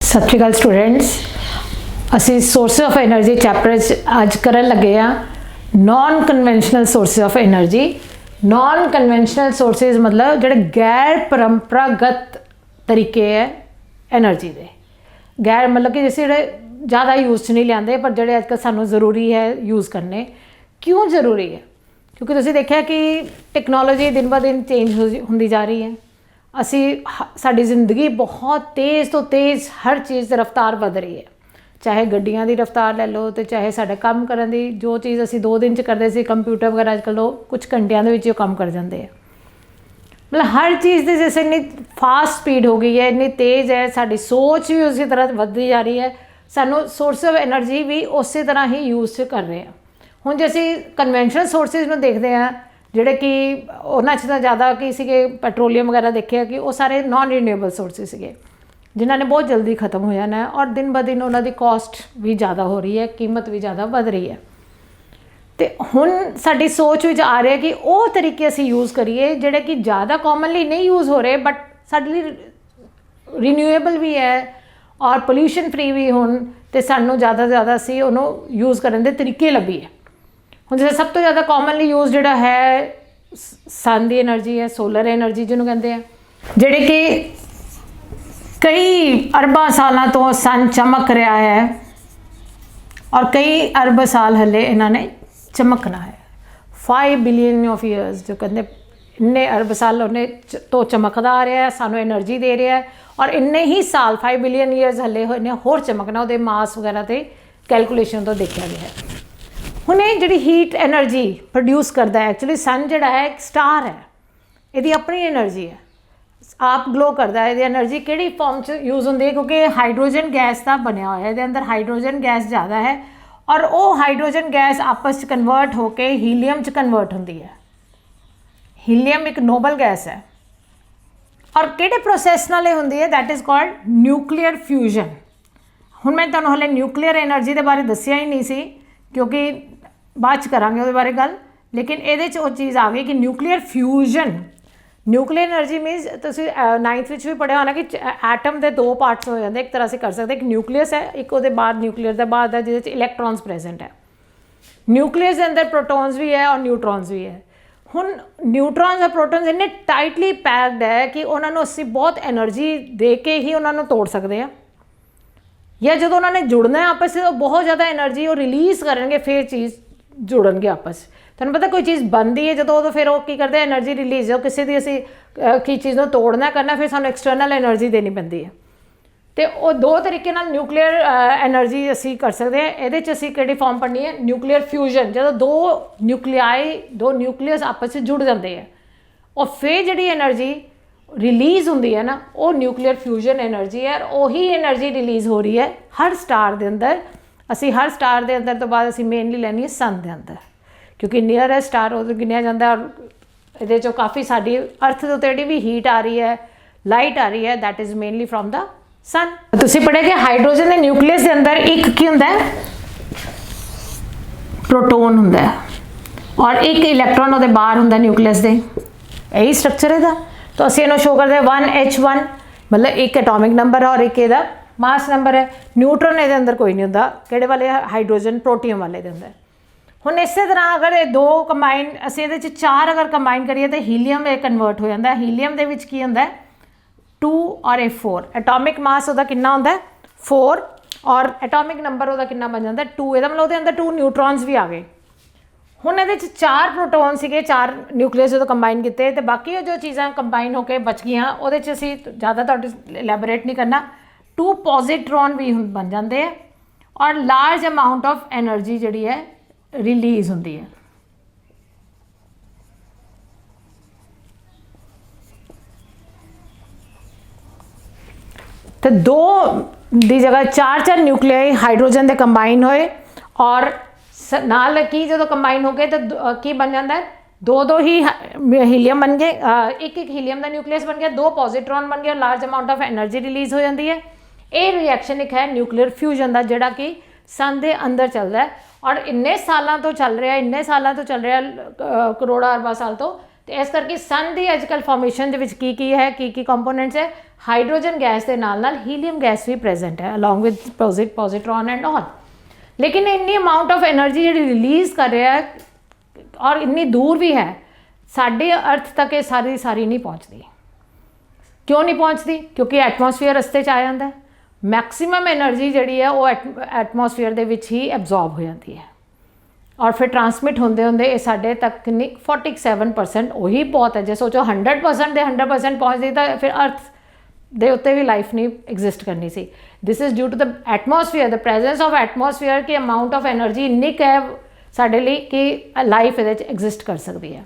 सत श्री अकाल स्टूडेंट्स, असी सोर्सेज ऑफ एनर्जी चैप्टर अज करन लगे non conventional sources of energy. Non conventional sources मतलब जोड़े गैर परंपरागत तरीके है एनर्जी के। गैर मतलब कि जैसे जोड़े ज़्यादा यूज़ च नहीं लियाते पर जोड़े अजकल सानू ज़रूरी है यूज़ करने। क्यों ज़रूरी है? क्योंकि तुसीं देखिया कि टेक्नोलॉजी दिन ब दिन चेंज होंदी जा रही है। असी साडी ज़िंदगी बहुत तेज़ तो तेज़ हर चीज़ की रफ्तार बद रही है। चाहे गड्डियां की रफ्तार ले लो तो चाहे साडे काम करन दी जो चीज़ असी 2 दिन च करते सी कंप्यूटर वगैरह अजकल लोग कुछ घंटिया के काम कर जाते हैं। मतलब हर चीज़ की जैसे इन्नी फास्ट स्पीड हो गई है, इन्नी तेज़ है, साडी सोच भी उसी तरह बढ़ती जा रही है। सानू सोर्स ऑफ एनर्जी भी उस तरह ही यूज़ कर रहे हैं। हुण जे असी कन्वेंशनल सोर्सिज में देखते हैं ਜਿਹੜੇ कि उन्होंने तो ज़्यादा कि सीगे पैट्रोलीयम वगैरह देखे कि वो सारे नॉन रीन्यूएबल सोर्सिज सीगे जिन्होंने बहुत जल्दी खत्म हो जाना है और दिन ब दिन उन्होंने कॉस्ट भी ज़्यादा हो रही है, कीमत भी ज़्यादा बढ़ रही है। तो हुण साडी सोच विच आ रहा है कि वो तरीके असी यूज़ करिए जिहड़े कि ज़्यादा कॉमनली नहीं यूज़ हो रहे बट साडे लई रीन्यूएबल भी है और पोल्यूशन फ्री भी होण ते सानू ज़्यादा से ज़्यादा असी उन्होंने यूज़ करने के तरीके लभीए। हुण जैसे सब तो ज़्यादा कॉमनली यूज़ जोड़ा है सन की एनर्जी है, सोलर एनर्जी जिन्हों कहते हैं, जोड़े कि कई अरबा सालों तो सन चमक रहा है और कई अरब साल हले इन्होंने चमकना है। 5 बिलियन ऑफ ईयर्स जो कहते इन्ने अरब साल उन्हें तो चमकदा आ रहा है, सानू एनर्जी दे रहा है और इन्ने ही साल 5 बिलियन ईयर्स हले इन्हें होर चमकना वो मास वगैरह तो कैलकुलेशन तो देखा गया है। हुण ये जिहड़ी हीट एनर्जी प्रोड्यूस करता है एक्चुअली सन जिहड़ा है एक स्टार है, इसकी अपनी एनर्जी है, आप ग्लो करता है। ये एनर्जी किहड़ी फॉर्म च यूज़ होंदी है क्योंकि हाइड्रोजन गैस का बनया हुआ है, ये अंदर हाइड्रोजन गैस ज़्यादा है और वो हाइड्रोजन गैस आपस च कन्वर्ट होकर हीलियम च कन्वर्ट होंदी है। हीलियम एक नोबल गैस है और किहड़े प्रोसैस नाल होंदी है, that is called nuclear fusion. हुण मैं तुहानूं हले न्यूक्लीयर एनर्जी के बारे दस्सिया ही नहीं सी क्योंकि बाद करांगे उहदे बारे गल, लेकिन ये चीज़ आ गई कि न्यूक्लीयर फ्यूजन। न्यूक्लीयर एनर्जी मीनस तुसीं 9th भी पढ़िया होना कि एटम के 2 पार्ट्स हो जाते, एक तरह से कर सकते एक न्यूक्लियस है, एक वो बाद न्यूक्लियर के बाद है जिहदे इलैक्ट्रॉन्स प्रेजेंट है। न्यूक्लियस के अंदर प्रोटॉन्स भी है और न्यूट्रॉन्स भी है। हुण न्यूट्रॉन्स और प्रोटॉन्स इन्ने टाइटली पैक्ड है कि उन्होंने असीं बहुत एनर्जी दे के ही उन्होंने तोड़ सकते हैं या जो उन्होंने जुड़ना है आपस से तो बहुत ज़्यादा एनर्जी वो रिलीज़ करेंगे फिर चीज़ जुड़नगे आपस। तुहानूं पता कोई चीज़ बनती है जो फिर वो की करते हैं एनर्जी रिलीज़ जो किसी की असी की चीज़ को तोड़ना करना फिर सानूं एक्सटर्नल एनर्जी देनी पैंदी है। तो वो 2 तरीके नाल न्यूक्लीयर एनर्जी असी कर सकते हैं। ये असी किहड़ी फॉर्म पढ़नी है, न्यूक्लीयर फ्यूजन, जो 2 न्यूक्लियाई 2 न्यूक्लियस आपस में जुड़ जाते हैं और फिर जिहड़ी एनर्जी रिलीज़ होंदी है ना वो न्यूक्लीयर फ्यूजन एनर्जी है और वही एनर्जी रिलीज़ हो रही है हर स्टार के अंदर। असी हर स्टार के अंदर तो बाद असी मेनली लैनी है सन के अंदर क्योंकि नियरेस्ट स्टार उधर गिनिया जाता है और ये काफ़ी साड़ी अर्थ के उत्ते भी हीट आ रही है, लाइट आ रही है, that is mainly from the sun. तुसीं पढ़िया कि हाइड्रोजन के न्यूक्लियस के अंदर एक की होंदा है प्रोटोन होंदा है और एक इलैक्ट्रॉन उहदे बाहर होंदा न्यूक्लियस दे, यही स्ट्रक्चर है। तो असीं इहनूं शो करते हैं 1H1 मतलब एक एटॉमिक नंबर है और एक इहदा मास नंबर है। न्यूट्रॉन ये अंदर कोई नहीं होंदा, किहड़े वाले हाइड्रोजन प्रोटियम वाले के अंदर। हुण इस तरह अगर ये 2 कंबाइन असीं इहदे च 4 अगर कंबाइन करिए तो हीलियम कन्वर्ट हो जाता है। हीलियम दे विच की होंदा है 2 और 4, एटॉमिक मास उहदा कितना होंदा है 4 और एटॉमिक नंबर उहदा कितना बन जाता है 2। इहदा मतलब उहदे अंदर 2 न्यूट्रॉन्स भी आ गए। हुण इहदे च 4 प्रोटोन सीगे, 4 न्यूक्लियस जो कंबाइन किए तो बाकी जो चीज़ां कंबाइन होकर बच गई उहदे च असीं ज़्यादा तुहाडे एलैबोरेट नहीं करना। 2 पॉजिट्रॉन भी बन जाते हैं और लार्ज अमाउंट ऑफ एनर्जी जिहड़ी है रिलीज़ होंदी है। तो 2 की जगह 4 न्यूक्लियाई हाइड्रोजन के कंबाइन होए और नाल की जो कंबाइन हो गए तो की बन जाता है 2 ही हीलियम बन गए, एक हीलियम का न्यूक्लियस बन गया, 2 पॉजिट्रॉन बन गए और large amount of energy release हो जाती है। ये रिएक्शन एक है न्यूक्लीयर फ्यूजन का जिहड़ा कि सन के अंदर चलता है और इन्ने सालों तो चल रहा है, इन्ने सालों तो चल रहा है करोड़ों अरबा साल तो इस करके सन की अजकल फॉर्मेशन के की है की कंपोनेंट्स है ਹਾਈਡਰੋਜਨ ਗੈਸ ਦੇ ਨਾਲ ਹੀਲੀਅਮ ਗੈਸ ਵੀ ਪ੍ਰੈਜ਼ੈਂਟ ਹੈ ਅਲੋਂਗ ਵਿਦ ਪੋਜ਼ਿਟਰॉन ਐਂਡ ਆਲ। ਲੇਕਿਨ ਇੰਨੀ ਅਮਾਊਂਟ ਆਫ एनर्जी ਜਿਹੜੀ ਰਿਲੀਜ਼ ਕਰ ਰਿਹਾ ਹੈ ਔਰ ਇੰਨੀ ਦੂਰ ਵੀ ਹੈ, ਸਾਡੇ ਅਰਥ ਤੱਕ ਇਹ ਸਾਰੀ ਨਹੀਂ ਪਹੁੰਚਦੀ। ਕਿਉਂ ਨਹੀਂ ਪਹੁੰਚਦੀ? ਕਿਉਂਕਿ ਐਟਮੋਸਫੀਅਰ ਰਸਤੇ 'ਚ ਆ ਜਾਂਦਾ। ਮੈਕਸੀਮਮ એનર્ਜੀ ਜਿਹੜੀ ਹੈ ਉਹ ਐਟਮੋਸਫੀਅਰ ਦੇ ਵਿੱਚ ਹੀ ਐਬਜ਼ੌਰਬ ਹੋ ਜਾਂਦੀ ਹੈ ਔਰ ਫਿਰ ਟਰਾਂਸਮਿਟ ਹੁੰਦੇ ਇਹ ਸਾਡੇ ਤੱਕ ਕਿੰਨੀ 47%। ਉਹੀ ਬਹੁਤ ਹੈ। ਜੇ ਸੋਚੋ 100% ਦੇ 100% ਪਹੁੰਚਦੀ ਤਾਂ ਫਿਰ ਅਰਥ ਦੇ ਉੱਤੇ ਵੀ ਲਾਈਫ ਨਹੀਂ ਐਗਜ਼ਿਸਟ ਕਰਨੀ ਸੀ। This is due to the atmosphere, the presence of atmosphere ਕਿ ਅਮਾਊਂਟ ਆਫ એનર્ਜੀ ਇੰਨੀ ਕੁ ਹੈ ਸਾਡੇ ਲਈ ਕਿ ਲਾਈਫ ਇਹਦੇ 'ਚ ਐਗਜ਼ਿਸਟ ਕਰ ਸਕਦੀ ਹੈ।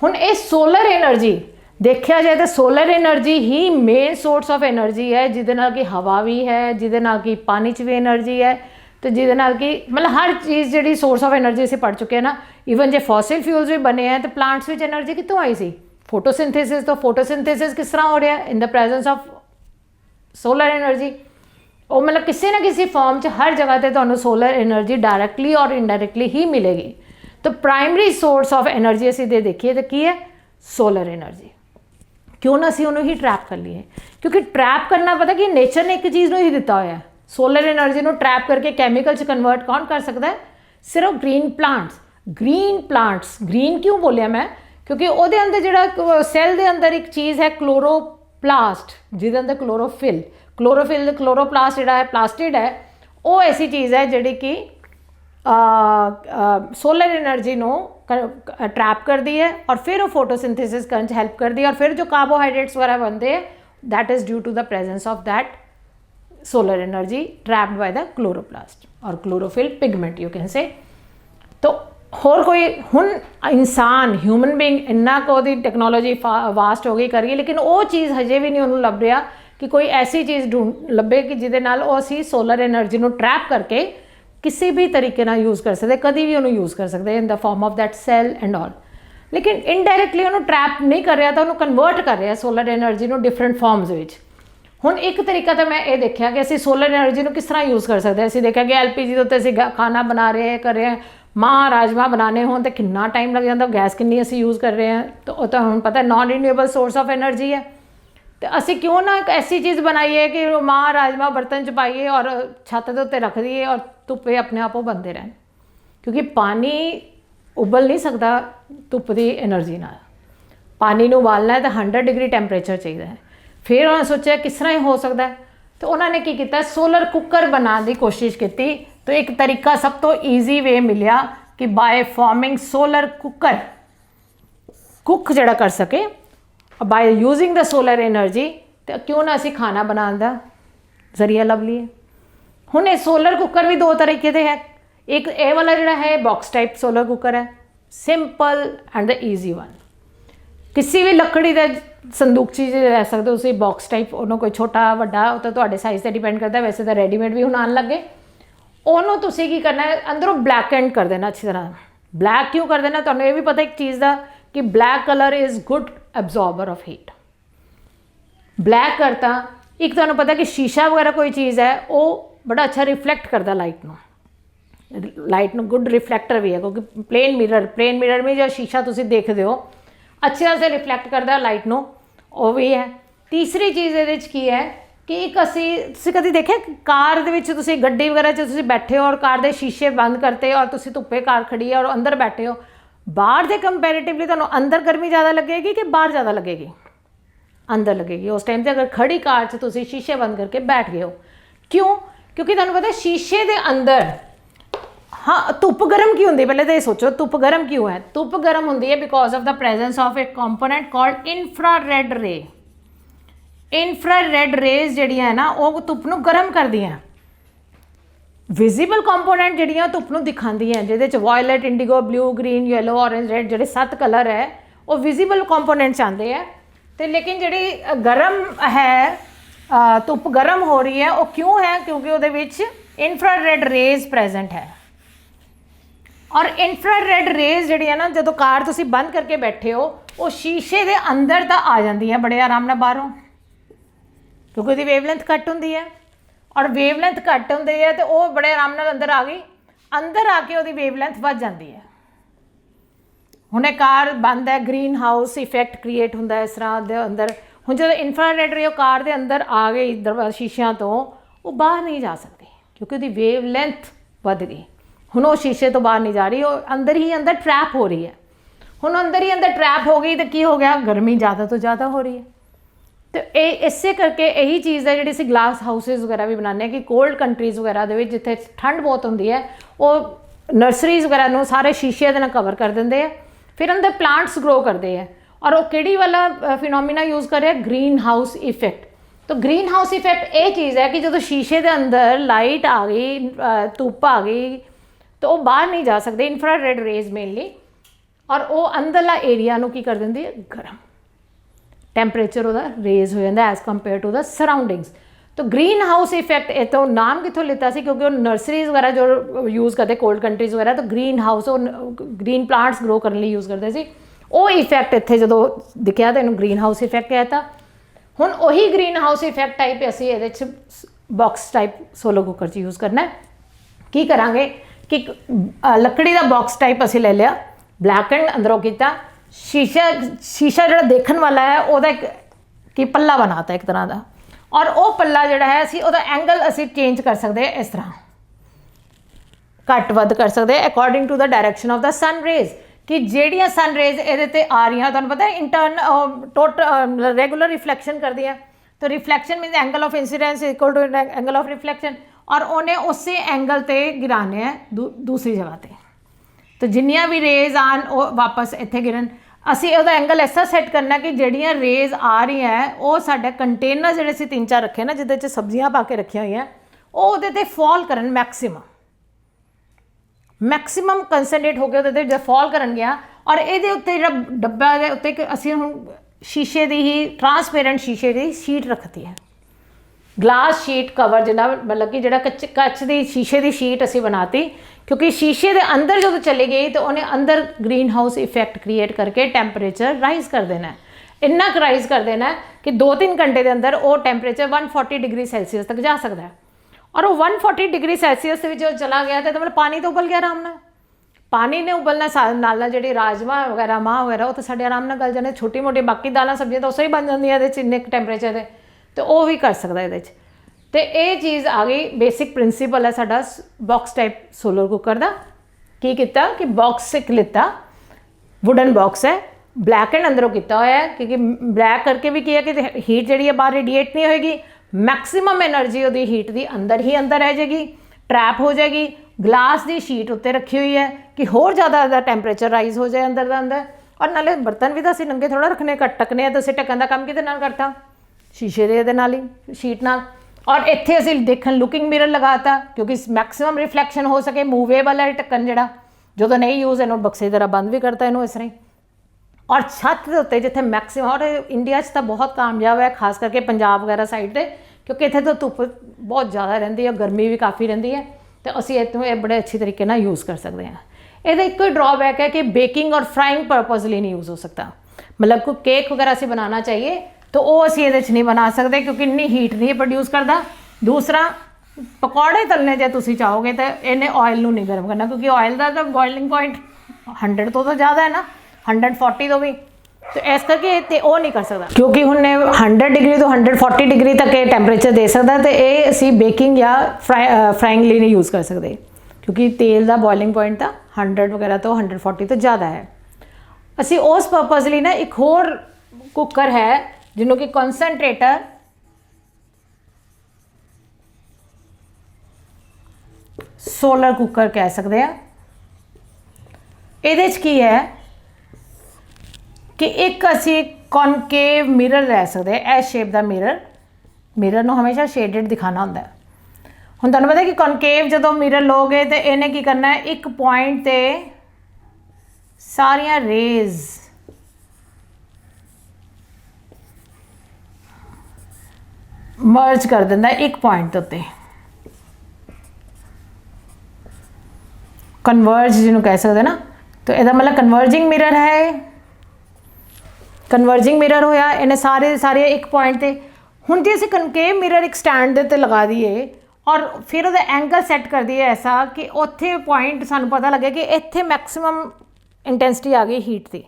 ਹੁਣ ਇਹ ਸੋਲਰ એનર્ਜੀ ਦੇਖਿਆ ਜਾਏ ਤਾਂ solar energy he main source of energy ਹੈ, ਜਿਹਦੇ ਨਾਲ ਕਿ ਹਵਾ ਵੀ ਹੈ, ਜਿਹਦੇ ਨਾਲ ਕਿ ਪਾਣੀ 'ਚ ਵੀ એનર્ਜੀ ਹੈ, ਤੇ ਜਿਹਦੇ ਨਾਲ ਕਿ ਮਤਲਬ ਹਰ ਚੀਜ਼ ਜਿਹੜੀ ਸੋਰਸ ਆਫ એનર્ਜੀ ਅਸੀਂ ਪੜ੍ਹ ਚੁੱਕੇ ਹਾਂ ਨਾ। ਈਵਨ ਜੇ ਫੋਸਿਲ ਫਿਊਲਸ ਵੀ ਬਣੇ ਹੈ ਤਾਂ ਪਲਾਂਟਸ ਵਿੱਚ એનર્ਜੀ ਕਿੱਥੋਂ ਆਈ ਸੀ? ਫੋਟੋਸਿੰਥੇਸਿਸ ਤੋਂ। ਫੋਟੋਸਿੰਥੇਸਿਸ ਕਿਸ ਤਰ੍ਹਾਂ ਹੋ ਰਿਹਾ? ਇਨ ਦ ਪ੍ਰੈਜ਼ੈਂਸ ਆਫ ਸੋਲਰ એનર્ਜੀ। ਉਹ ਮਤਲਬ ਕਿਸੇ ਨਾ ਕਿਸੇ ਫਾਰਮ 'ਚ ਹਰ ਜਗ੍ਹਾ 'ਤੇ ਤੁਹਾਨੂੰ ਸੋਲਰ એનર્ਜੀ ਡਾਇਰੈਕਟਲੀ ਔਰ ਇਨਡਾਇਰੈਕਟਲੀ ਹੀ ਮਿਲੇਗੀ। ਤਾਂ ਪ੍ਰਾਇਮਰੀ ਸੋਰਸ ਆਫ એનર્ਜੀ ਅਸੀਂ ਦੇ ਦੇਖੀਏ ਤਾਂ ਕੀ ਹੈ? Solar energy. ਕਿਉਂ ਨਾ ਅਸੀਂ ਉਹਨੂੰ ਹੀ ਟਰੈਪ ਕਰ ਲਈਏ? ਕਿਉਂਕਿ ਟਰੈਪ ਕਰਨਾ ਪਤਾ ਕਿ ਨੇਚਰ ਨੇ ਇੱਕ ਚੀਜ਼ ਨੂੰ ਹੀ ਦਿੱਤਾ ਹੋਇਆ। ਸੋਲਰ એનર્ਜੀ ਨੂੰ ਟਰੈਪ ਕਰਕੇ ਕੈਮੀਕਲ 'ਚ ਕਨਵਰਟ ਕੌਣ ਕਰ ਸਕਦਾ ਹੈ? ਸਿਰਫ green plants. Green plants, green ਕਿਉਂ ਬੋਲਿਆ ਮੈਂ? ਕਿਉਂਕਿ ਉਹਦੇ ਅੰਦਰ ਜਿਹੜਾ ਸੈੱਲ ਦੇ ਅੰਦਰ ਇੱਕ ਚੀਜ਼ ਹੈ ਕਲੋਰੋਪਲਾਸਟ, ਜਿਹਦੇ ਅੰਦਰ ਕਲੋਰੋਪਲਾਸਟ ਜਿਹੜਾ ਹੈ ਪਲਾਸਟਿਡ ਹੈ, ਉਹ ਐਸੀ ਚੀਜ਼ ਹੈ ਜਿਹੜੀ ਕਿ ਸੋਲਰ એનર્ਜੀ ਨੂੰ ट्रैप करती है और फिर वो फोटोसिंथेसिस करने में हेल्प करती है और फिर जो कार्बोहाइड्रेट्स वगैरह बनते हैं that is due to the presence of that solar energy trapped by the chloroplast और chlorophyll pigment you can say. तो होर कोई हुन इंसान ह्यूमन बीइंग इन्ना को दी टेक्नोलॉजी वास्ट हो गई करिए, लेकिन वो चीज़ हजे भी नहीं उन्होंने लभ रहा कि कोई ऐसी चीज़ ढूंढ लभे कि जिहदे नाल वो असीं सोलर एनर्जी नूं ट्रैप करके किसी भी तरीके ना यूज़ कर सकते, कभी भी उन्होंने यूज़ कर सकते in the form of that cell and all. लेकिन इनडायरैक्टली उन्होंने ट्रैप नहीं कर रहा, तो उन्होंने कन्वर्ट कर रहा सोलर एनर्जी ਨੂੰ डिफरेंट फॉर्म्स ਵਿੱਚ। ਹੁਣ ਇੱਕ ਤਰੀਕਾ ਤਾਂ ਮੈਂ ਇਹ ਦੇਖਿਆ ਕਿ ਅਸੀਂ ਸੋਲਰ એનર્ਜੀ ਨੂੰ ਕਿਸ ਤਰ੍ਹਾਂ ਯੂਜ਼ ਕਰ ਸਕਦੇ ਹਾਂ। ਅਸੀਂ ਦੇਖਿਆ ਕਿ LPG ਦੇ ਉੱਤੇ ਅਸੀਂ ਖਾਣਾ ਬਣਾ ਰਹੇ ਕਰ ਰਹੇ ਹਾਂ, ਮਾਂ ਰਾਜਮਾ ਬਣਾਉਣੇ ਹੋਣ ਤਾਂ ਕਿੰਨਾ ਟਾਈਮ ਲੱਗ ਜਾਂਦਾ, ਗੈਸ ਕਿੰਨੀ ਅਸੀਂ ਯੂਜ਼ ਕਰ ਰਹੇ ਹਾਂ। ਤਾਂ ਉਹ ਤਾਂ ਹੁਣ ਪਤਾ ਨॉन ਰੀਨਿਊਏਬਲ ਸੋਰਸ ਆਫ એનર્ਜੀ ਹੈ। तो ਅਸੀਂ क्यों ना एक ऐसी चीज़ बनाइए कि माँ राजमा बर्तन च पाइए और छत के उत्ते रख दिए और धुप्पे अपने आप बनते रहन, क्योंकि पानी उबल नहीं सकता धुप्प की एनर्जी नाल। पानी नूं उबालना है तो 100 डिग्री टैंपरेचर चाहिए है। फिर उन्होंने सोचा किस तरह हो सकता है, तो उन्होंने की किया सोलर कुकर बनाने की कोशिश की। तो एक तरीका सब तो ईजी वे मिलिया कि by forming solar cooker cook जड़ा कर सके by using the solar energy, तो क्यों ना असी खाना बनाने का जरिया लभ लीए। हुण ये सोलर कुकर भी दो तरीके के है। एक ये वाला जिहड़ा है बॉक्स टाइप सोलर कुकर है, simple and the easy one. किसी भी लकड़ी का संदूकची लै सकते हो तुसीं बॉक्स टाइप, उन्होंने कोई छोटा वड्डा तो तुहाडे साइज़ ते डिपेंड करता है। वैसे तो रेडीमेड भी हुण आन लगे। उन्होंने तुसीं की करना है अंदरों ब्लैक एंड कर देना अच्छी तरह। ब्लैक क्यों कर देना, तुहानूं ये भी पता एक चीज़ का कि black colour is good absorber of heat. Black करता एक तुहानूं पता कि शीशा वगैरह कोई चीज़ है वो बड़ा अच्छा रिफ्लैक्ट करता लाइट नूं गुड रिफ्लैक्टर भी है, क्योंकि प्लेन मिरर में जो शीशा तुसीं देखदे हो अच्छी तरह से रिफ्लैक्ट करता लाइट नूं, वो भी है। तीसरी चीज़ इहदे विच की है कि एक तुसीं कदी देखे कार दे विच तुसीं गड्डी वगैरह च तुसीं बैठे हो और कार दे शीशे बंद करते और तुसीं धुप्पे कार खड़ी है और अंदर बैठे हो, बाहर के कंपैरेटिवली तुहानूं अंदर गर्मी ज़्यादा लगेगी कि बाहर ज़्यादा लगेगी? अंदर लगेगी। उस टाइम से अगर खड़ी कार च तुसीं शीशे बंद करके बैठ गए हो, क्यों? क्योंकि तुहानूं पता शीशे के अंदर हाँ धुप्प गर्म क्यों होंदी? पहले तो ये सोचो धुप्प गर्म क्यों है? धुप्प गर्म होंदी है because of the presence of A component called infrared रे। इंफ्रारेड रेज जिहड़ियां है ना वो धुप्प नूं गर्म करदियां। विजिबल कंपोनेंट जिहड़ियां धुप्प नूं दिखांदियां, जिहदे च violet, Indigo, blue, green, yellow, orange, red जिहड़े 7 कलर है वो विजिबल कंपोनेंट्स आते हैं। तो लेकिन जिहड़ी गर्म है धुप्प गर्म हो रही है वो क्यों है? क्योंकि उहदे विच इंफ्रारेड रेज प्रेजेंट है। और इंफ्रारेड रेज जिहड़ी है ना जो कार तुसीं बंद करके बैठे हो वो शीशे के अंदर तो आ जाती है बड़े आराम नाल बाहरों, क्योंकि उसकी वेवलेंथ घट होंदी है और वेवलेंथ घट होंदी है तो वो बड़े आराम नाल अंदर आ गई, अंदर आके उसकी वेवलेंथ वध जाती है। हुणे कार बंद है, ग्रीन हाउस इफैक्ट क्रिएट होंदा है इस तरह दे अंदर, ਹੁਣ ਜਦੋਂ ਇਨਫਰਾਰੈਡ ਰੇ ਕਾਰ ਦੇ ਅੰਦਰ ਆ ਗਈ ਸ਼ੀਸ਼ਿਆਂ ਤੋਂ, ਉਹ ਬਾਹਰ ਨਹੀਂ ਜਾ ਸਕਦੀ ਕਿਉਂਕਿ ਉਹਦੀ ਵੇਵ ਲੈਂਥ ਵੱਧ ਗਈ। ਹੁਣ ਉਹ ਸ਼ੀਸ਼ੇ ਤੋਂ ਬਾਹਰ ਨਹੀਂ ਜਾ ਰਹੀ, ਉਹ ਅੰਦਰ ਹੀ ਅੰਦਰ ਟਰੈਪ ਹੋ ਰਹੀ ਹੈ। ਹੁਣ ਅੰਦਰ ਹੀ ਅੰਦਰ ਟਰੈਪ ਹੋ ਗਈ ਤਾਂ ਕੀ ਹੋ ਗਿਆ, ਗਰਮੀ ਜ਼ਿਆਦਾ ਤੋਂ ਜ਼ਿਆਦਾ ਹੋ ਰਹੀ ਹੈ। ਤੇ ਇਹ ਇਸੇ ਕਰਕੇ ਇਹੀ ਚੀਜ਼ ਹੈ ਜਿਹੜੀ ਅਸੀਂ ਗਲਾਸ ਹਾਊਸਿਸ ਵਗੈਰਾ ਵੀ ਬਣਾਉਂਦੇ ਹਾਂ ਕਿ ਕੋਲਡ ਕੰਟਰੀਜ਼ ਵਗੈਰਾ ਦੇ ਵਿੱਚ ਜਿੱਥੇ ਠੰਡ ਬਹੁਤ ਹੁੰਦੀ ਹੈ, ਉਹ ਨਰਸਰੀਜ਼ ਵਗੈਰਾ ਨੂੰ ਸਾਰੇ ਸ਼ੀਸ਼ੇ ਦੇ ਨਾਲ ਕਵਰ ਕਰ ਦਿੰਦੇ ਆ, ਫਿਰ ਅੰਦਰ ਪਲਾਂਟਸ ਗਰੋ ਕਰਦੇ ਆ। ਔਰ ਉਹ ਕਿਹੜੀ ਵਾਲਾ ਫਿਨੋਮੀਨਾ ਯੂਜ਼ ਕਰ ਰਿਹਾ, ਗ੍ਰੀਨ ਹਾਊਸ ਇਫੈਕਟ। तो ग्रीन हाउस इफेक्ट ये चीज़ है कि जो शीशे के अंदर लाइट आ गई, धुप आ गई, तो वो बाहर नहीं जा सकते, इंफ्रारेड रेज मेनली, और वो अंदरला एरिया की कर देंदी है गर्म, टैंपरेचर वह रेज हो जाता as compare to the surroundings. तो ग्रीन हाउस इफेक्ट ये तो नाम कितों लेता सी, क्योंकि नर्सरीज वगैरह जो यूज़ करते कोल्ड कंट्रीज वगैरह, तो green house green plants grow करने लिए यूज़ करते सी। वो इफेक्ट इत्थे जो दिखा तो इन्हूं ग्रीन हाउस इफेक्ट कहता। हुण उही ग्रीन हाउस इफेक्ट टाइप असीं इहदे च बॉक्स टाइप सोलो कुकर च यूज़ करना है। की करांगे कि लकड़ी का बॉक्स टाइप असीं ले लिया, ब्लैक एंड अंदरों किया, शीशा जो देखने वाला है वह एक कि पल्ला बनाता एक तरह का, और वो पल्ला जोड़ा है असी उहदा एंगल असी चेंज कर सकते हैं, इस तरह घट वध कर सकते हैं according to the direction of the sun rays, कि जेड़ियां सन रेज ये आ रही, तुहानूं पता है इंटर्न टोटल रेगुलर रिफ्लैक्शन कर दिया, तो reflection means angle of incidence equal to angle of reflection, और उन्हें उस एंगल ते गिराने हैं दूसरी जगह पर। तो जिन्नियां भी रेज आन वो वापस इत्थे गिरन, असी उहदा एंगल ऐसा सैट करना कि जिहड़ियां रेज आ रही हैं वो साडे कंटेनर जिहड़े असीं 3-4 रखे ना, जिहदे च सब्जियां पा के रखियां हुई हैं, वो उहदे ते फॉल करन मैक्सिमम कंसनट्रेट हो गया उहदे ते फॉल करन गया। और इहदे उत्ते जिहड़ा डब्बा दे उत्ते असीं हुण शीशे दी ही ट्रांसपेरेंट शीशे दी शीट रखती है, ग्लास शीट कवर जिन्ना मतलब कि जिहड़ा कच दी शीशे की शीट असी बनाती, क्योंकि शीशे के अंदर जो चली गई तो उन्हें अंदर ग्रीन हाउस इफेक्ट क्रिएट करके टैंपरेचर राइज कर देना है, इन्ना राइज कर देना है कि 2-3 घंटे के अंदर वो टैंपरेचर 140 डिग्री सेल्सियस तक जा सकता है। और वो 140 डिग्री सेल्सियस के जो चला गया तो मतलब पानी तो उबल गया आराम नाल, पानी ने उबलना नाल जी राजमा वगैरह माह वगैरह वो तो साढ़े आराम नाल गल जाने, छोटी मोटी बाकी दालां सब्जियां तो उस ही बन जांदियां इन्ने टैंपरेचर से, तो वह भी कर सकता है। तो ये चीज़ आ गई, बेसिक प्रिंसीपल है साडा बॉक्स टाइप सोलर कुकर का। की किया कि बॉक्स एक लिता, वुडन बॉक्स है, ब्लैक एंड अंदरों किया हुआ है, क्योंकि ब्लैक करके भी किया कि हीट जी बाहर रेडिएट नहीं होएगी, मैक्सिमम एनर्जी वो हीट की अंदर ही अंदर रह जाएगी, ट्रैप हो जाएगी। ग्लास की शीट उत्ते रखी हुई है कि होर ज़्यादा टैंपरेचर राइज हो जाए अंदर का अंदर। और नाले बर्तन भी तो असीं नंगे थोड़ा रखने, ढकने, तो असीं ढकन का काम किहदे नाल करता, शीशे दे नाल ही, शीट नाल। और इत्थे असीं देखन लुकिंग मिरर लगाता, क्योंकि मैक्सिमम रिफ्लैक्शन हो सके, मूवेबल है ढक्कन जिहड़ा, जो नहीं यूज़ इन्हूं बक्से की तरह बंद भी करता इन्हूं इस तरह। और छत के उत्ते जिथे मैक्सिमम, और इंडिया तो बहुत कामयाब है, खास करके पंजाब वगैरह साइड से, क्योंकि इत्थे तो धुप बहुत ज़्यादा रहिंदी है, गर्मी भी काफ़ी रहिंदी है, तो असीं इत्थों बड़े अच्छी तरीके नाल यूज़ कर सकते हैं। ਇਹਦਾ एक ही ड्रॉबैक है कि बेकिंग और फ्राइंग पर्पज़ लिए नहीं यूज़ हो सकता, मतलब कोई केक वगैरह असीं बनाना चाहिए तो वो असीं इहदे च नहीं बना सकते, क्योंकि इन्नी हीट नहीं प्रोड्यूस करता। दूसरा, पकौड़े तलने जे तुसीं चाहोगे तो इन्हें ऑयल नूं नहीं गर्म करना, क्योंकि ऑयल का तो बॉइलिंग पॉइंट 100 तो ज़्यादा है ना, 140 तो भी, तो इस करके वो नहीं कर सकता, क्योंकि हुण 100 डिग्री तो 140 डिग्री तक ये टैंपरेचर दे सकता, तो ये असीं बेकिंग या फ्राइंग लिए नहीं यूज़ कर सकते, क्योंकि तेल का बॉइलिंग पॉइंट तो 100 वगैरह तो 140 तो ज़्यादा है। असी उस पर्पज़ लिए ना एक होर कुकर है जिन्हों कि कॉन्सनट्रेटर सोलर कुकर कह सकते हैं। ये की है कि एक असी कॉनकेव मिरर रह सकते हैं, इस शेप का मिरर नूं हमेशा शेडेड दिखाना होंदा है। हुण तुहानूं पता है कि कॉनकेव जो मिरर लोगे तो इन्हें की करना है, एक पॉइंट ते सारियां रेज मर्ज कर दिंदा एक पॉइंट के उत्ते, कन्वर्ज जिन्हों कह सकते ना, तो यदा मतलब कन्वर्जिंग मिरर है, कन्वर्जिंग मिरर होया, इन्हें सारे एक पॉइंट ते। हुण जे असीं कनकेव मिरर एक स्टैंड दे ते लगा दिए और फिर वो एंगल सैट कर दिए ऐसा कि उत्थे पॉइंट सानूं पता लगे कि इत्थे मैक्सिमम इंटेंसिटी आ गई हीट की,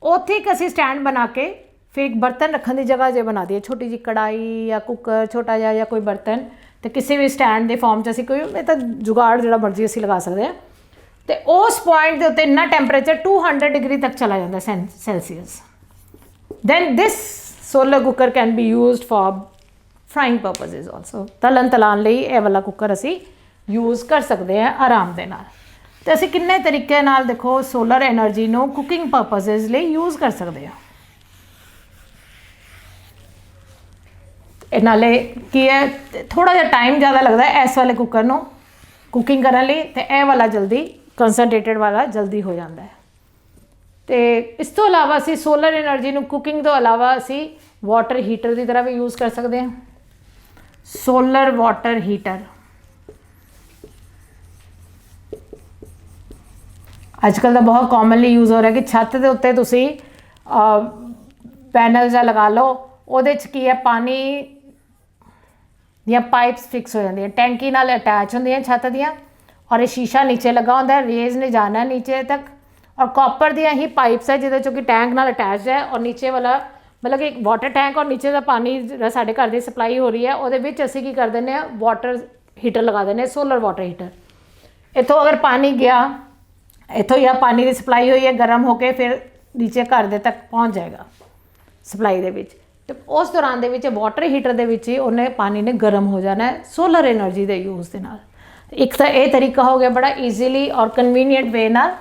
उत्थे एक असीं स्टैंड बना के फिर एक बर्तन रखने की जगह जे बना दी है, छोटी जी कढ़ाई या कुकर छोटा जिहा या कोई बर्तन, तो किसी भी स्टैंड के फॉर्म च असीं कोई ये तो जुगाड़ जिहड़ा मर्जी असीं लगा सकते हैं। तो उस पॉइंट के उत्ते इन्ना टैंपरेचर 200 डिग्री तक चला जाता Celsius. Then this solar cooker can be use for frying purposes also. तलन तलान लई ये वाला कुकर असीं यूज़ कर सकते हैं आराम दे नाल। तो असीं किन्ने तरीके नाल देखो सोलर एनर्जी नूं कुकिंग पर्पजेज लई यूज़ कर सकते हैं। नाले की है थोड़ा जिहा टाइम ज़्यादा लगता है इस वाले कुकर नूं कुकिंग करने लई, ते यह वाला जल्दी कंसनट्रेटेड वाला जल्दी हो जाता है। तो इस तो अलावा असीं सोलर एनर्जी नूं कुकिंग तो अलावा असीं वाटर हीटर की तरह भी यूज़ कर सकते हैं। सोलर वाटर हीटर आजकल तो बहुत कॉमनली यूज़ हो रहा है कि छत के उत्ते तुसीं पैनल जा लगा लो, उहदे च की है पानी दियां पाइप्स फिक्स हो जाती हैं, टैंकी नाल अटैच होंदियां छत दियां, और ये शीशा नीचे लगा होंदा है, रेज ने जाना है नीचे तक, और कॉपर दियां ही पाइप्स है जिहदे चों कि टैंक नाल अटैच है, और नीचे वाला मतलब कि एक वाटर टैंक और नीचे का पानी जिहड़ा साडे घर दी सप्लाई हो रही है उहदे विच असीं की कर दिंदे हां वाटर हीटर लगा दिंदे, सोलर वाटर हीटर। इत्थों अगर पानी गया, इत्थों या पानी की सप्लाई हुई है गर्म होकर फिर नीचे घर दे तक पहुँच जाएगा सप्लाई दे विच, तो उस दौरान दे विच वाटर हीटर दे विच ही उन्हें पानी ने गर्म हो जाना है सोलर एनर्जी के यूज़ दे नाल। एक तो यह तरीका हो गया बड़ा ईजीली और कन्वीनियंट वे नाल,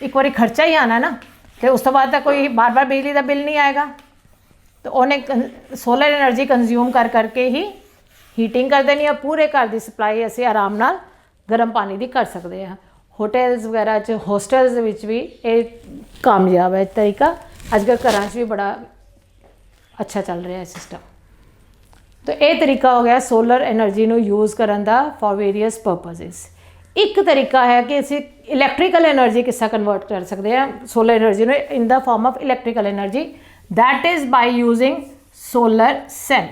एक बार खर्चा ही आना ना, तो उस तो बाद तो कोई बार बार बिजली का बिल नहीं आएगा, तो उन्हें सोलर एनर्जी कंज्यूम कर करके ही हीटिंग कर देनी है, पूरे घर की सप्लाई असीं आराम नाल गर्म पानी की कर सकते हैं। होटल्स वगैरह च होस्टल्स विच भी ये कामयाब है तरीका, अजकल घरां च भी बड़ा अच्छा चल रहा है सिस्टम। तो यह तरीका हो गया सोलर एनर्जी नूं यूज़ करन दा फॉर वेरीअस पर्पजेस। एक तरीका है कि असीं इलैक्ट्रिकल एनर्जी किस तरह कन्वर्ट कर सकते हैं सोलर एनर्जी नूं in the form of electrical energy, that is by using solar cell.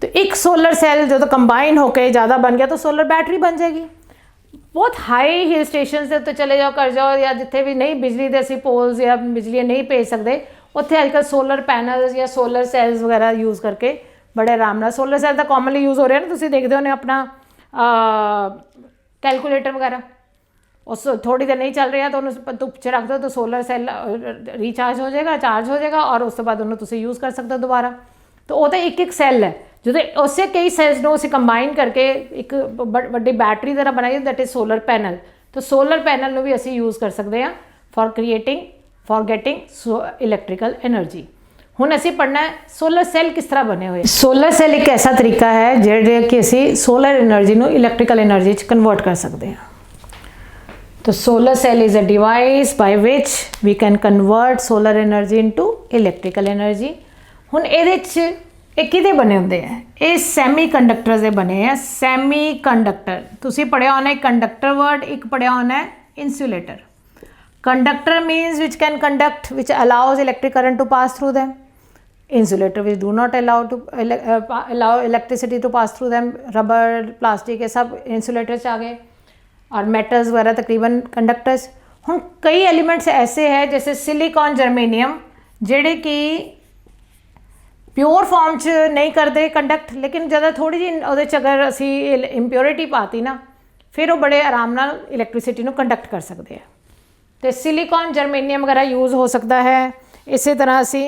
तो एक सोलर सेल जो तो कंबाइन होकर ज़्यादा बन गया तो सोलर बैटरी बन जाएगी। बहुत हाई हिल स्टेशन से तो चले जाओ कर जाओ, या जिथे भी नहीं बिजली के असीं पोल्स या बिजली नहीं भेज सकते, उत्थे अजकल सोलर पैनल्स या सोलर सैल्स वगैरह यूज़ करके बड़े आराम नाल, सोलर सैल तो कॉमनली यूज़ हो रहे हैं ना, तुसीं देखते होने अपना कैलकुलेटर वगैरह, उस थोड़ी देर नहीं चल रहा तो उन्होंने धुप च रख दो तो सोलर सैल रिचार्ज हो जाएगा, चार्ज हो जाएगा, और उस तो बाद उन्होंने तुसीं यूज़ कर सकते हो दोबारा। तो वो तो एक सैल है जो उस कई सैल्स को असीं कंबाइन करके एक वड्डी बैटरी तरह बनाई, दैट इज़ सोलर पैनल। तो सोलर पैनल को भी असीं यूज़ कर सकते हैं फॉर गेटिंग इलैक्ट्रिकल एनर्जी। हुण असीं पढ़ना है सोलर सैल किस तरह बने हुए। सोलर सैल एक ऐसा तरीका है जिहड़े कि असीं सोलर एनर्जी को इलैक्ट्रिकल एनर्जी च कन्वर्ट कर सकते हैं। तो solar cell is a device by which we can convert solar energy into electrical energy. हुण इहदे च ਇਹ किहदे बने होंदे है, ये सैमी कंडक्टर के बने हैं। सैमी कंडक्टर तुसीं पढ़िया होना है कंडक्टर वर्ड, एक पढ़िया होना है insulator. Conductor means which can conduct which allows electric current to pass through them, insulator which do not allow electricity to pass through them. Rubber plastic ये सब इंसुलेटर्स आ गए, और मेटल्स वगैरह तकरीबन कंडक्टर्स। हुण कई एलिमेंट्स ऐसे हैं जैसे सिलिकॉन जर्मेनियम जिहड़े कि प्योर फॉर्म च नहीं करते कंडक्ट, लेकिन ज़्यादा थोड़ी जी उहदे च अगर असी इंप्योरिटी पाती ना फिर वो बड़े आराम नाल इलैक्ट्रिसिटी नूं कंडक्ट कर सकते हैं। तो सिलिकॉन जर्मेनियम वगैरह यूज़ हो सकता है। इस तरह असी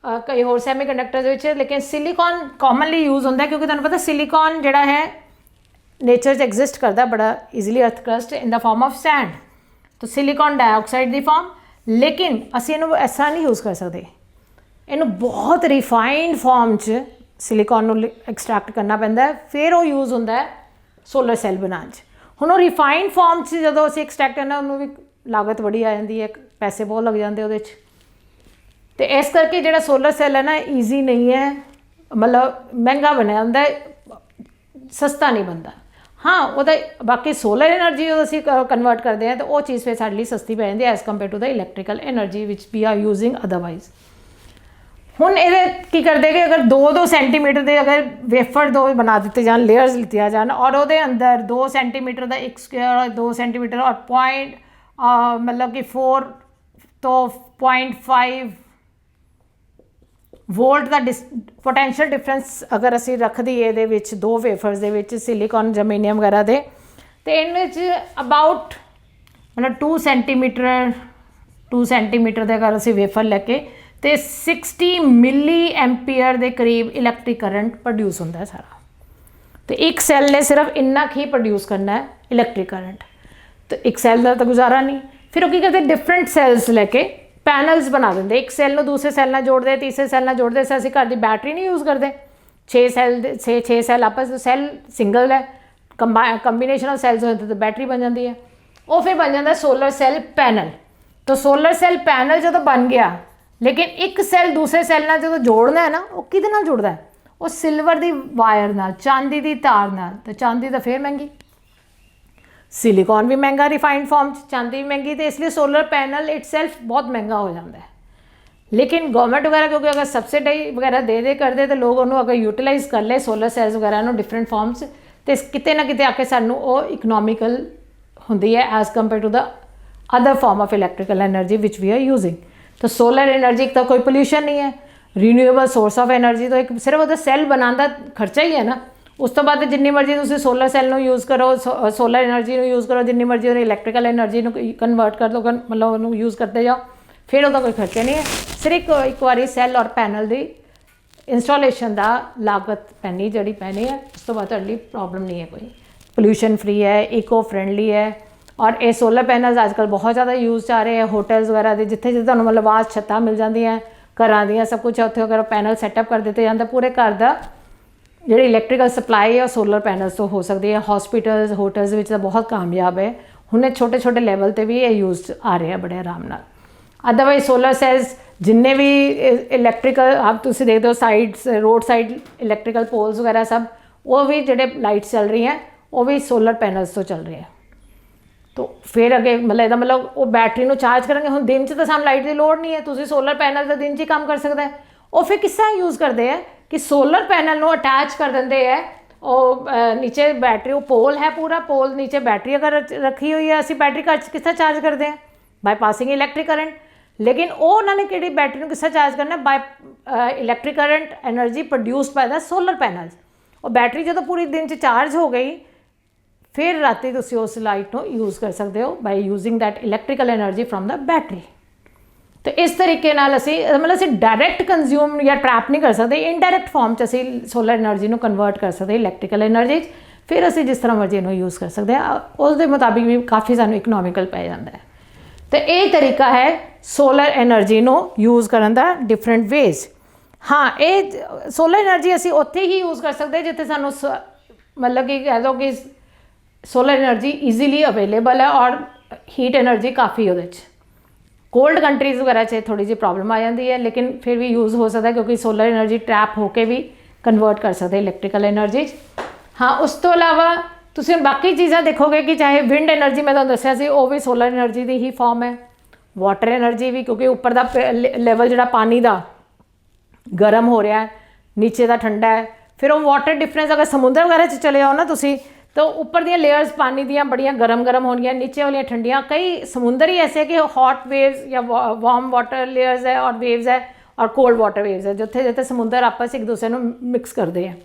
कई होर सैमी कंडक्टर्स, लेकिन सिलिकॉन कॉमनली यूज़ होंदा है क्योंकि तुहानूं पता सिलिकॉन जिहड़ा है नेचर च एग्जिस्ट करता बड़ा easily earth crust in the form of sand, तो सिलिकॉन डाइऑक्साइड की फॉर्म। लेकिन असी इहनूं ऐसा नहीं यूज़ कर सकते, इनू बहुत रिफाइंड फॉर्म च सिलिकॉन नूं एक्सट्रैक्ट करना पैंदा है, फिर वो यूज़ होंदा है सोलर सैल बनाने च। हुण वो रिफाइंड फॉर्म च जदों असीं एक्सट्रैक्ट करना उन्होंने भी लागत बड़ी आ जाती है, पैसे बहुत लग जाते उहदे च। तो इस करके जिहड़ा सोलर सैल है ना ईजी नहीं है, मतलब महंगा बनया होंदा है, सस्ता नहीं बनता। हाँ वो बाकी सोलर एनर्जी जो असीं कन्वर्ट करते हैं तो वो चीज़ फिर साडे लई सस्ती पै जाती है as compare to the electrical energy which we are using otherwise. हुण ये की करते कि अगर 2-2 सेंटीमीटर के अगर वेफर दो बना दिते जान, लेयर्स लितियां जान, और वो अंदर 2 सेंटीमीटर का एक स्क्वेयर और 2 सेंटीमीटर और पॉइंट मतलब कि 4 तो 0.5 ਵੋਲਟ ਦਾ ਪੋਟੈਂਸ਼ੀਅਲ ਡਿਫਰੈਂਸ ਅਗਰ ਅਸੀਂ ਰੱਖ ਦਈਏ ਇਹਦੇ ਵਿੱਚ ਦੋ ਵੇਫਰਸ ਦੇ ਵਿੱਚ ਸਿਲੀਕਨ ਜਰਮੇਨੀਅਮ ਵਗੈਰਾ ਦੇ, ਤੇ ਇਹਦੇ 'ਚ ਅਬਾਊਟ ਮਤਲਬ 2 ਸੈਂਟੀਮੀਟਰ ਦੇ ਅਗਰ ਅਸੀਂ ਵੇਫਰ ਲੈ ਕੇ ਤੇ 60 ਮਿਲੀ ਐਂਪੀਅਰ ਦੇ ਕਰੀਬ ਇਲੈਕਟ੍ਰਿਕ ਕਰੰਟ ਪ੍ਰੋਡਿਊਸ ਹੁੰਦਾ ਹੈ ਸਾਰਾ। ਤੇ ਇੱਕ ਸੈੱਲ ਨੇ ਸਿਰਫ ਇੰਨਾ ਹੀ ਪ੍ਰੋਡਿਊਸ ਕਰਨਾ ਹੈ ਇਲੈਕਟ੍ਰਿਕ ਕਰੰਟ, ਤੇ ਇੱਕ ਸੈੱਲ ਦਾ ਤਾਂ ਗੁਜ਼ਾਰਾ ਨਹੀਂ। ਫਿਰ ਉਹ ਕੀ ਕਰਦੇ, ਡਿਫਰੈਂਟ ਸੈੱਲਸ ਲੈ ਕੇ ਪੈਨਲਸ ਬਣਾ ਦਿੰਦੇ, ਇੱਕ ਸੈੱਲ ਨੂੰ ਦੂਸਰੇ ਸੈੱਲ ਨਾਲ ਜੋੜਦੇ, ਤੀਸਰੇ ਸੈੱਲ ਨਾਲ ਜੋੜਦੇ। ਅਸੀਂ ਘਰ ਦੀ ਬੈਟਰੀ ਨਹੀਂ ਯੂਜ਼ ਕਰਦੇ, 6 ਸੈੱਲ ਆਪਸ ਵਿੱਚ, ਸੈੱਲ ਸਿੰਗਲ ਹੈ, ਕੰਬੀਨੇਸ਼ਨ ਆਫ ਸੈੱਲਸ ਹੋ ਜਾਂਦੇ ਤਾਂ ਬੈਟਰੀ ਬਣ ਜਾਂਦੀ ਹੈ। ਉਹ ਫਿਰ ਬਣ ਜਾਂਦਾ ਸੋਲਰ ਸੈੱਲ ਪੈਨਲ। ਤਾਂ ਸੋਲਰ ਸੈੱਲ ਪੈਨਲ ਜਦੋਂ ਬਣ ਗਿਆ, ਲੇਕਿਨ ਇੱਕ ਸੈੱਲ ਦੂਸਰੇ ਸੈੱਲ ਨਾਲ ਜਦੋਂ ਜੋੜਨਾ ਹੈ ਨਾ, ਉਹ ਕਿਹਦੇ ਨਾਲ ਜੁੜਦਾ ਹੈ? ਉਹ ਸਿਲਵਰ ਦੀ ਵਾਇਰ ਨਾਲ, ਚਾਂਦੀ ਦੀ ਤਾਰ ਨਾਲ। ਤੇ ਚਾਂਦੀ ਤਾਂ ਫਿਰ ਮਹਿੰਗੀ, ਸਿਲੀਕॉन भी महंगा रिफाइंड फॉर्म, चांदी भी महंगी, तो इसलिए सोलर पैनल इटसेल्फ बहुत महंगा हो जाता है। लेकिन गवर्नमेंट वगैरह क्योंकि अगर सब्सिडी वगैरह दे कर दे तो लोग उन्होंने अगर यूटिलाइज़ कर ले सोलर सैल्स वगैरह डिफरेंट फॉर्म्स, तो किते ना किते आके सानू वो इकनॉमिकल होंदी है as compare to the other form of electrical energy which we are using. तो सोलर एनर्जी का कोई पोल्यूशन नहीं है, ਰੀਨਿਊਏਬਲ ਸੋਰਸ ਆਫ ਐਨਰਜੀ। ਤੋਂ ਇੱਕ ਸਿਰਫ ਉਹਦਾ ਸੈੱਲ ਬਣਾਉਣ ਦਾ ਖਰਚਾ ਹੀ ਹੈ ਨਾ। ਉਸ ਤੋਂ ਬਾਅਦ ਜਿੰਨੀ ਮਰਜ਼ੀ ਤੁਸੀਂ ਸੋਲਰ ਸੈੱਲ ਨੂੰ ਯੂਜ਼ ਕਰੋ, ਸੋਲਰ ਐਨਰਜੀ ਨੂੰ ਯੂਜ਼ ਕਰੋ, ਜਿੰਨੀ ਮਰਜ਼ੀ ਉਹਨੇ ਇਲੈਕਟ੍ਰੀਕਲ ਐਨਰਜੀ ਨੂੰ ਕਨਵਰਟ ਕਰ ਦਿਓ, ਮਤਲਬ ਉਹਨੂੰ ਯੂਜ਼ ਕਰਦੇ ਜਾਓ, ਫਿਰ ਉਹਦਾ ਕੋਈ ਖਰਚਾ ਨਹੀਂ ਹੈ। ਸਿਰਫ ਇੱਕ ਵਾਰੀ ਸੈੱਲ ਔਰ ਪੈਨਲ ਦੀ ਇੰਸਟਾਲੇਸ਼ਨ ਦਾ ਲਾਗਤ ਪੈਣੀ ਜਿਹੜੀ ਪੈਣੀ ਹੈ, ਉਸ ਤੋਂ ਬਾਅਦ ਤੁਹਾਡੇ ਲਈ ਪ੍ਰੋਬਲਮ ਨਹੀਂ ਹੈ ਕੋਈ। पोल्यूशन फ्री है, इको फ्रेंडली है। और ये सोलर पैनल्स आजकल बहुत ज़्यादा यूज़ च आ रहे हैं होटल्स वगैरह के, जिथे जिथे तुहानूं मतलब आवाज़ छत्तां मिल जांदियां घरां दियां, सब कुछ उत्थे अगर पैनल सैटअप कर दिते जांदे, पूरे घर का ਜਿਹੜੀ ਇਲੈਕਟ੍ਰੀਕਲ ਸਪਲਾਈ ਹੈ ਸੋਲਰ ਪੈਨਲਸ ਤੋਂ ਹੋ ਸਕਦੀ ਹੈ। ਹੌਸਪੀਟਲਸ ਹੋਟਲਸ ਵਿੱਚ ਤਾਂ ਬਹੁਤ ਕਾਮਯਾਬ ਹੈ, ਹੁਣ ਛੋਟੇ ਛੋਟੇ ਲੈਵਲ 'ਤੇ ਵੀ ਇਹ ਯੂਜ਼ ਆ ਰਹੇ ਆ ਬੜੇ ਆਰਾਮ ਨਾਲ। ਅਦਰਵਾਈਜ਼ ਸੋਲਰ ਸੈਲਸ ਜਿੰਨੇ ਵੀ ਇਲੈਕਟ੍ਰੀਕਲ ਆਪ ਤੁਸੀਂ ਦੇਖਦੇ ਹੋ sides road side electrical polls ਵਗੈਰਾ ਸਭ, ਉਹ ਵੀ ਜਿਹੜੇ ਲਾਈਟਸ ਚੱਲ ਰਹੀ ਹੈ ਉਹ ਵੀ ਸੋਲਰ ਪੈਨਲਸ ਤੋਂ ਚੱਲ ਰਹੇ ਹੈ। तो फिर अगे मतलब ਇਹਦਾ मतलब वो बैटरी ਨੂੰ ਚਾਰਜ ਕਰਾਂਗੇ। ਹੁਣ ਦਿਨ 'ਚ ਤਾਂ ਸਾਨੂੰ ਲਾਈਟ ਦੀ ਲੋੜ ਨਹੀਂ ਹੈ, ਤੁਸੀਂ ਸੋਲਰ ਪੈਨਲ ਦਾ ਦਿਨ 'ਚ ਹੀ ਕੰਮ ਕਰ ਸਕਦਾ ਹੈ। ਉਹ ਫਿਰ ਕਿਸ ਤਰ੍ਹਾਂ ਯੂਜ਼ ਕਰਦੇ ਹੈ कि सोलर पैनल ਨੂੰ अटैच कर देंगे है, और नीचे बैटरी वो पोल है, पूरा पोल नीचे बैटरी अगर रखी हुई है, असी बैटरी घर किस तरह चार्ज करते हैं बाय पासिंग इलैक्ट्रिक करंट। लेकिन वो उन्होंने कि बैटरी को किस तरह चार्ज करना by electric current energy produced by the solar panels. और बैटरी जो पूरी दिन च चार्ज हो गई, फिर राती तुसी उस लाइट को यूज़ कर सकते हो by using that electrical energy from the battery. तो इस तरीके नाल असी मतलब असी डायरैक्ट कंज्यूम या ट्रैप नहीं कर सकते, इनडायरैक्ट फॉर्म च असी सोलर एनर्जी को कन्वर्ट कर सकते इलैक्ट्रिकल एनर्जी, फिर असी जिस तरह मर्जी इन्हूं यूज़ कर सकते हैं, उसके मुताबिक भी काफ़ी सानूं इकनॉमिकल पै जाता है। तो ये तरीका है सोलर एनर्जी को यूज़ करने का डिफरेंट वेज। हाँ, ये सोलर एनर्जी असी उत्थे ही यूज़ कर सकते जिथे सानूं मतलब कि कह दो कि सोलर एनर्जी ईजीली अवेलेबल है और हीट एनर्जी काफ़ी उहदे च। कोल्ड कंट्रीज़ वगैरह से थोड़ी जी प्रॉब्लम आ जाती है, लेकिन फिर भी यूज़ हो सकता है क्योंकि सोलर एनर्जी ट्रैप होकर भी कन्वर्ट कर सकते इलैक्ट्रिकल एनर्जी। हाँ, उस तो अलावा तुसीं बाकी चीज़ां देखोगे कि चाहे विंड एनर्जी मैं तुहानूं दस्सिया सी, वो भी सोलर एनर्जी की ही फॉर्म है। वाटर एनर्जी भी, क्योंकि उपर का लैवल जिहड़ा पानी का गर्म हो रहा है, नीचे का ठंडा है, फिर वो वाटर डिफरेंस अगर समुद्र वगैरह च चले जाओ ना तुसीं, तो ऊपर दी लेयर्स पानी दियाँ बड़ियाँ गरम गरम होनियाँ, नीचे वाली ठंडियाँ। कई समुंदर ही ऐसे कि हॉट वेव्स या वार्म वाटर लेयर्स है और वेव्स है, और कोल्ड वाटर वेव्स है, जिथे जिथे समुंदर आपस एक दूसरे को मिक्स करते हैं।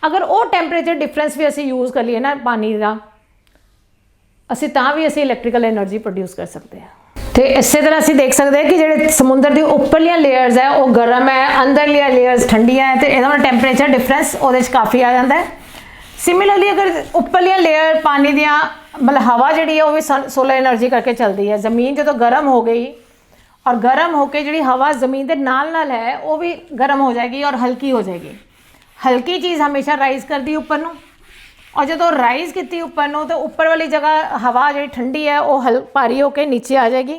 अगर वो टैंपरेचर डिफरेंस भी असी यूज़ कर लिए ना पानी का, असी तां भी असी इलैक्ट्रिकल एनर्जी प्रोड्यूस कर सकते हैं। तो इस तरह असी देख सकते हैं कि जो समुंदर की उपरलियाँ लेयर्स है वो गर्म है, अंदरलियाँ लेयर्स ठंडियाँ है, तो इहदा टैंपरेचर डिफरेंस वो काफ़ी आ जाता है। सिमिलरली अगर उपरलियाँ लेयर पानी दियाँ मतलब हवा जी है वो भी सोलर एनर्जी करके चलती है। ज़मीन जो गर्म हो गई और गर्म होकर जी हवा ज़मीन के नाल है वो भी गर्म हो जाएगी और हल्की हो जाएगी। हल्की चीज़ हमेशा राइज़ करती उपर नूं, और जो राइज़ की उपर नूं तो उपर वाली जगह हवा जी ठंडी है वो भारी होकर नीचे आ जाएगी।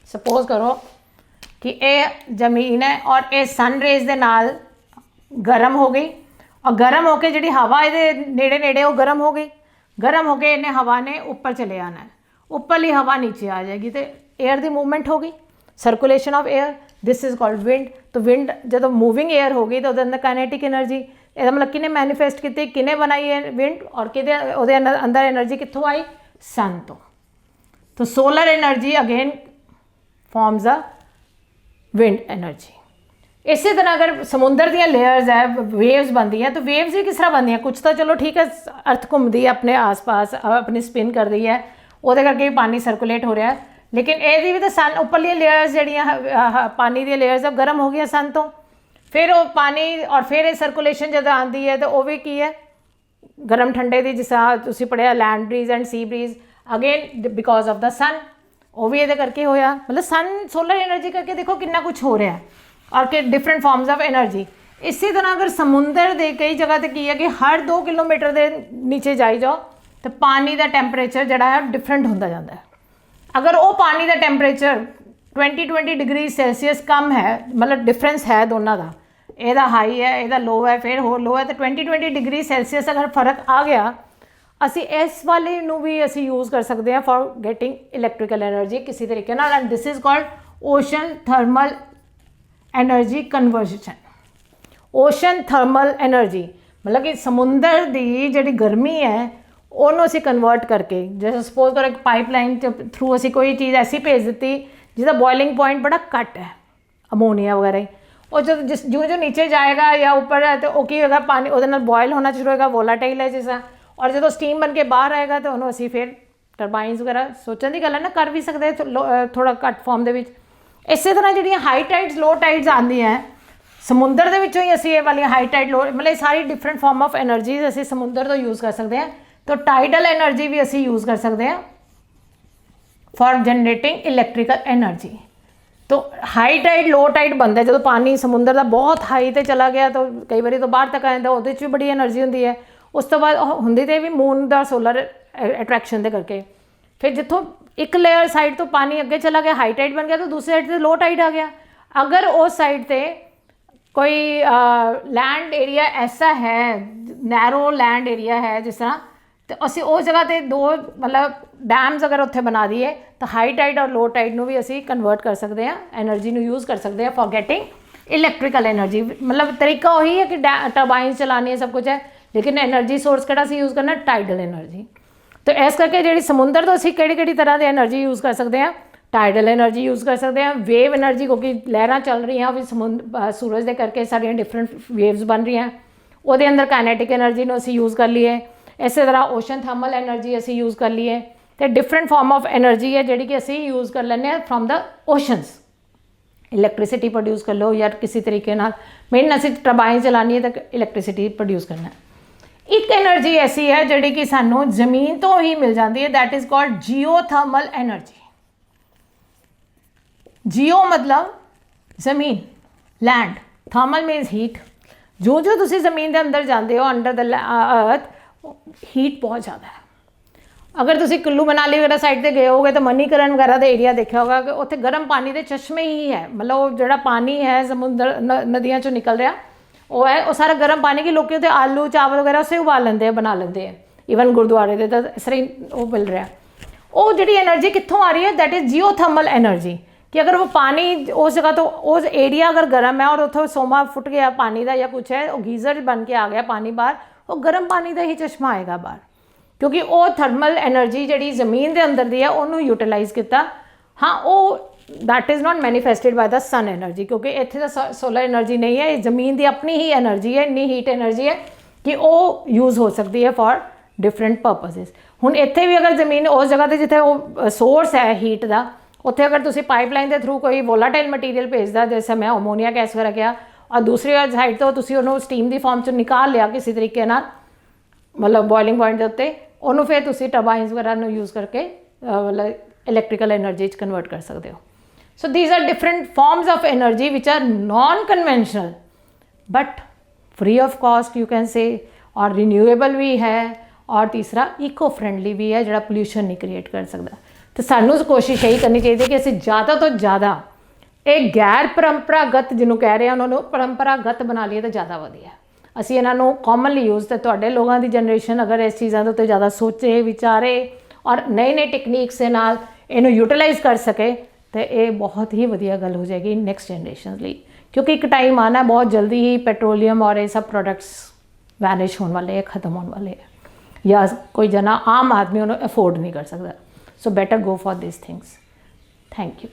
सपोज करो कि ये ज़मीन है और ये सन रेज के नाल गर्म हो गई, और गर्म होके जी हवा ये नेड़े नेड़े वो गर्म हो गई, गर्म होके इन्हें हवा ने ऊपर चले आना है, उपरली हवा नीचे आ जाएगी, तो एयर की मूवमेंट होगी, circulation of air, this is called wind. तो विंड जो मूविंग एयर होगी तो अंदर काइनेटिक एनर्जी, यदा मतलब किने मैनीफेस्ट की, किने बनाई है विंड, और कि अंदर एनर्जी कितों आई, सन तो। तो सोलर energy again forms a wind energy. इसी तरह अगर समुंदर ਦੀਆਂ लेयर्स है वेव्स बनती हैं तो वेव्स भी किस तरह बनती हैं, कुछ तो चलो ठीक है अर्थ घूमती है अपने आस पास अपनी स्पिन कर रही है ਉਹਦੇ ਕਰਕੇ भी पानी सर्कुलेट हो रहा है, लेकिन ਇਹਦੀ भी तो सन उपरली लेयर्स ਜਿਹੜੀਆਂ पानी दी लेयर्स अब गर्म हो गई सन तो फिर वो पानी और फिर ये सर्कुलेशन जब आती है तो वो भी की है गर्म ठंडे की, जिस तरह तुसीं पढ़िया land breeze and sea breeze again because of the sun, वो भी ये करके होया। मतलब सन सोलर एनर्जी करके देखो कितना कुछ हो रहा है और कि डिफरेंट फॉर्म्स ऑफ एनर्जी। इसी तरह अगर समुंदर के कई जगह तो की है कि हर 2 किलोमीटर के नीचे जाई जाओ तो पानी का टैंपरेचर जड़ा है डिफरेंट होता जाता है। अगर वो पानी का टैंपरेचर 20 डिग्री सैल्सीयस कम है, मतलब डिफरेंस है दोनों का, ਇਹਦਾ हाई है ਇਹਦਾ लो है फिर होर लो है, तो 20 डिग्री सैल्सीयस अगर फर्क आ गया ਅਸੀਂ ਇਸ ਵਾਲੇ ਨੂੰ ਵੀ ਅਸੀਂ यूज़ कर सकते हैं फॉर गेटिंग इलैक्ट्रिकल एनर्जी किसी तरीके नाल, and this is called ocean thermal energy conversion. Ocean thermal energy मतलब कि समुंदर की जी गर्मी है ਉਹਨੂੰ ਅਸੀਂ कन्वर्ट करके, जैसे सपोज करो एक पाइपलाइन थ्रू ਅਸੀਂ कोई चीज़ ऐसी भेज दी जिसका बॉइलिंग पॉइंट बड़ा घट है अमोनीया वगैरह, और जो जिस जो नीचे जाएगा या ऊपर है तो वो की होगा पानी वो बॉयल होना शुरू होगा, वोलाटाइल है जिस, और जो स्टीम बन के बाहर आएगा तो उन्होंने असी फिर टरबाइनस वगैरह सोचने की गल है ना कर भी सकते थोड़ा घट फॉर्म के। इस तरह जी हाई टाइड्स लो टाइड्स आती हैं समुंदर के विचों ही असी वाली हाई टाइड लो मतलब सारी डिफरेंट फॉर्म ऑफ एनर्जीज असी समुंदर तो यूज़ कर सकते हैं। तो टाइडल एनर्जी भी असी यूज़ कर सकते हैं फॉर जनरेटिंग इलैक्ट्रिकल एनर्जी। तो हाई टाइड लो टाइड बनता है जो पानी समुंदर का बहुत हाई तो चला गया तो कई बार तो बाहर तक आ जाता, वो भी बड़ी एनर्जी होंगी है। उस तो बाद होंगी तो भी मून का सोलर अट्रैक्शन के करके, फिर जितों एक लेयर साइड तो पानी अगे चला गया हाई टाइड बन गया तो दूसरी साइड से लो टाइड आ गया। अगर उस साइड से कोई लैंड एरिया ऐसा है नैरो लैंड एरिया है जिस तरह, तो असी उस जगह पर 2 मतलब डैम्स अगर उत्थे बना दिए तो हाई टाइड और लो टाइड में भी असी कन्वर्ट कर सकते हैं, एनर्जी यूज़ कर सकते हैं फॉर गेटिंग इलैक्ट्रिकल एनर्जी। मतलब तरीका वही है कि टरबाइन चलानी है सब कुछ है, लेकिन एनर्जी सोर्स किहड़ा सी यूज़ करना टाइडल एनर्जी। तो इस करके जी समुंदर तो असी किहड़ी तरह की एनर्जी यूज़ कर सकते हैं, टाइडल एनर्जी यूज़ कर सकते हैं। वेव एनर्जी क्योंकि लहरां चल रही हैं भी सूरज के करके सारियां डिफरेंट वेव्स बन रही हैं, वो अंदर काइनेटिक एनर्जी को असी यूज़ कर लीए। इस तरह ओशन थर्मल एनर्जी असी यूज़ कर लीए, तो डिफरेंट फॉर्म ऑफ एनर्जी है जी कि असी यूज़ कर लें from the Oceanus. Electricity produce कर लो या किसी तरीके मेन असी टरबाइन चलानी है तो इलैक्ट्रिसिटी प्रोड्यूस करना है। एक एनर्जी ऐसी है जी कि सानू जमीन तो ही मिल जाती है, that is called geothermal energy. Geo मतलब जमीन, लैंड, थर्मल मीनस हीट। जो जो तुसी जमीन के अंदर जाते हो अंडर द अर्थ हीट बहुत ज़्यादा है। अगर तुसी कुल्लू मनाली वगैरह साइड से गए होगे तो मणिकरण वगैरह का एरिया देखा होगा कि उत्थे गर्म पानी के चश्मे ही है, मतलब वो जो पानी है समुद्र नदियों चो निकल रहा वो है वो सारा गर्म पानी की लोग उत्थे आलू चावल वगैरह उसे उबाल लेंगे बना लेंगे हैं, ईवन गुरुद्वारे के तो इस तरह वो मिल रहा। वो जी एनर्जी कितों आ रही है, दैट इज़ जियोथर्मल एनर्जी। कि अगर वो पानी उस जगह तो उस एरिया अगर गर्म है और उतो सोमा फुट गया पानी का या कुछ है वो गीज़र बन के आ गया पानी बाहर, वो गर्म पानी का ही चश्मा आएगा बाहर, क्योंकि वो थर्मल एनर्जी जी जमीन के अंदर दी है उन्होंने यूटिलाइज़ किया। हाँ वो that is not manifested by the sun energy, क्योंकि इत्थे तो सोलर एनर्जी नहीं है, जमीन की अपनी ही एनर्जी है, इन्नी हीट एनर्जी है कि वो यूज़ हो सकती है फॉर डिफरेंट परपजेस। हुण इत्थे भी अगर जमीन उस जगह पर जिथे वो सोर्स है हीट का, उत्थे अगर तुसी पाइपलाइन के थ्रू कोई वोलाटाइल मटीरियल भेजदा जैसे मैं अमोनीया गैस वगैरह किया, और दूसरी साइड तो तुसी उन्होंने स्टीम की फॉर्म चो निकाल लिया किसी तरीके नाल, मतलब बॉइलिंग पॉइंट के उत्ते उन्होंने फिर तुसी टरबाइन्स वगैरह यूज़ करके मतलब इलैक्ट्रिकल एनर्जी कन्वर्ट कर सकते हो। So these are different forms of energy which are non conventional but free of cost you can say, और रिन्यूएबल भी है, और तीसरा इको फ्रेंडली भी है, जो पोल्यूशन नहीं क्रिएट कर सकता। तो सानू कोशिश यही करनी चाहिए कि असीं ज़्यादा तो ज़्यादा एक गैर परंपरागत जिन्होंं कह रहे हैं उन्होंने परंपरागत बना लिए तो ज़्यादा वधिया। असीं इन्हों कॉमनली यूज़ तो तुहाडे लोगों की जनरेशन अगर इस चीज़ों के उत्ते ज़्यादा सोचे विचारे और नए नए टेक्नीक्स के नाल इनू यूटिलाइज़ कर सके तो ये बहुत ही वधिया गल हो जाएगी नैक्सट जनरेशन लिए, क्योंकि एक टाइम आना बहुत जल्दी ही पेट्रोलियम और ये सब प्रोडक्ट्स वैनिश होने वाले हैं, ख़त्म होने वाले हैं, या कोई जना आम आदमी उन्हें अफोर्ड नहीं कर सकता। so better go for these things. Thank you.